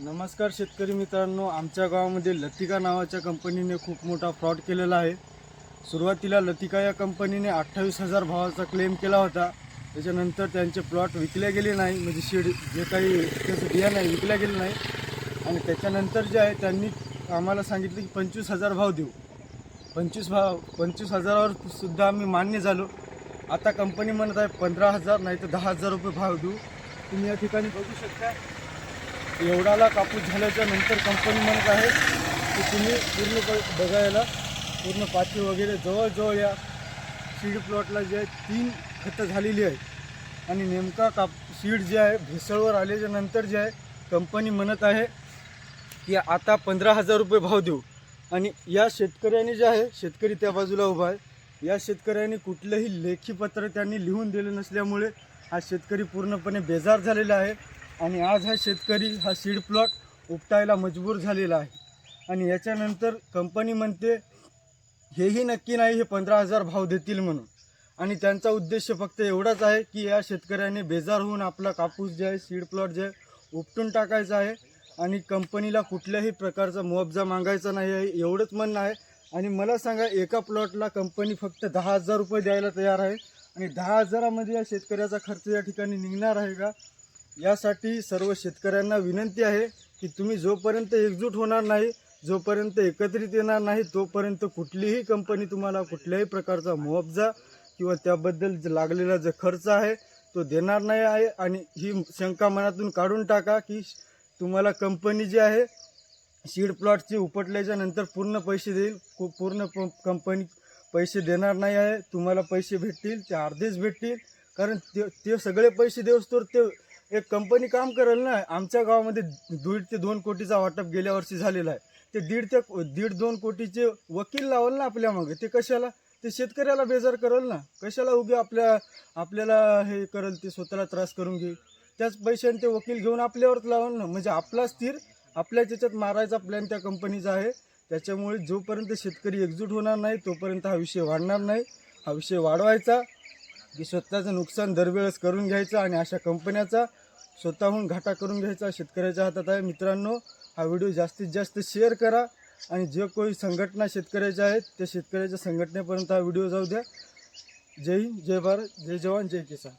नमस्कार शेतकरी मित्रांनो, आमच्या गावामध्ये लतिका नावाच्या कंपनीने खूप मोठा फ्रॉड केलेला आहे। सुरुवातीला लतिका या कंपनीने 28,000 भावाचा क्लेम केला होता। त्याच्यानंतर त्यांचे प्लॉट विकले गेले नाही, म्हणजे सीड जे काही त्याचं बियाणं आहे विकल्या गेलं नाही। आणि त्याच्यानंतर जे आहे त्यांनी आम्हाला सांगितलं की 25,000 भाव देऊ। 25,000वर सुद्धा आम्ही मान्य झालो। आता कंपनी म्हणत आहे 15,000 नाही तर 10,000 रुपये भाव देऊ। तुम्ही या ठिकाणी बघू शकता, एवढाला कापूस झाल्याच्या नंतर कंपनी म्हणत आहे की तुम्ही पूर्ण बघायला पूर्ण पाती वगैरे जवळजवळ या सीड प्लॉटला जे आहे 3 खतं झालेली आहेत। आणि नेमका सीड जे आहे भेसळवर आल्याच्या नंतर जे आहे कंपनी म्हणत आहे की आता 15,000 रुपये भाव देऊ। आणि या शेतकऱ्याने जे आहे, शेतकरी त्या बाजूला उभा आहे, या शेतकऱ्याने कुठलंही लेखी पत्र त्यांनी लिहून दिलं नसल्यामुळे हा शेतकरी पूर्णपणे बेजार झालेला आहे। आणि आज हा शेतकरी हा सीड प्लॉट उपटायला मजबूर झालेला आहे। आणि याच्यानंतर कंपनी म्हणते हेही नक्की नाही हे 15,000 भाव देतील म्हणून। आणि त्यांचा उद्देश फक्त एवढाच आहे की या शेतकऱ्याने बेजार होऊन आपला कापूस जे आहे सीड प्लॉट जे आहे उपटून टाकायचा आहे आणि कंपनीला कुठल्याही प्रकारचा मुआवजा मागायचा नाही आहे, एवढंच म्हणणं आहे। आणि मला सांगा, एका प्लॉटला कंपनी फक्त 10,000 रुपये द्यायला तयार आहे आणि 10,000मध्ये या शेतकऱ्याचा खर्च या ठिकाणी निघणार आहे का? यासाठी सर्व शेतकऱ्यांना विनंती आहे की तुम्ही जोपर्यंत एकजूट होणार नाही, जोपर्यंत एकत्रित येणार नाही, तोपर्यंत कुठलीही कंपनी तुम्हाला कुठल्याही प्रकारचा मुआवजा किंवा त्याबद्दल लागलेला जो खर्च आहे तो देणार नाही आहे। आणि ही शंका मनातून काढून टाका की तुम्हाला कंपनी जी आहे सीड प्लॉटची उपटल्याच्या नंतर पूर्ण पैसे देईल, पूर्ण कंपनी पैसे देणार नाही आहे। तुम्हाला पैसे भेटतील ते अर्धेच भेटतील, कारण ते सगळे पैसे देऊस्तोवर ते एक कंपनी काम करेल ना। आमच्या गावामध्ये 1.5 ते 2 कोटीचा वाटप गेल्या वर्षी झालेला आहे। ते 1.5 कोटीचे वकील लावल ना आपल्या मागे, ते कशाला? ते शेतकऱ्याला बेजार करेल ना, कशाला उगे आपल्याला हे करेल, ते स्वतःला त्रास करून घेईल। त्याच पैशाने ते वकील घेऊन आपल्यावरच लावल ना, म्हणजे आपला स्थिर आपल्या त्याच्यात मारायचा प्लॅन त्या कंपनीचा आहे। त्याच्यामुळे जोपर्यंत शेतकरी एकजूट होणार नाही तोपर्यंत हा विषय वाढणार नाही। हा विषय वाढवायचा की स्वतःचं नुकसान दरवेळेस करून घ्यायचं आणि अशा कंपन्याचा स्वतःहून घाटा करून घ्यायचा शेतकऱ्याच्या हातात आहे। मित्रांनो, हा व्हिडिओ जास्तीत जास्त शेअर करा आणि जे कोणी संघटना शेतकऱ्याच्या आहेत त्या शेतकऱ्याच्या संघटनेपर्यंत हा व्हिडिओ जाऊ द्या। जय हिंद, जय भारत, जय जवान, जय किसान।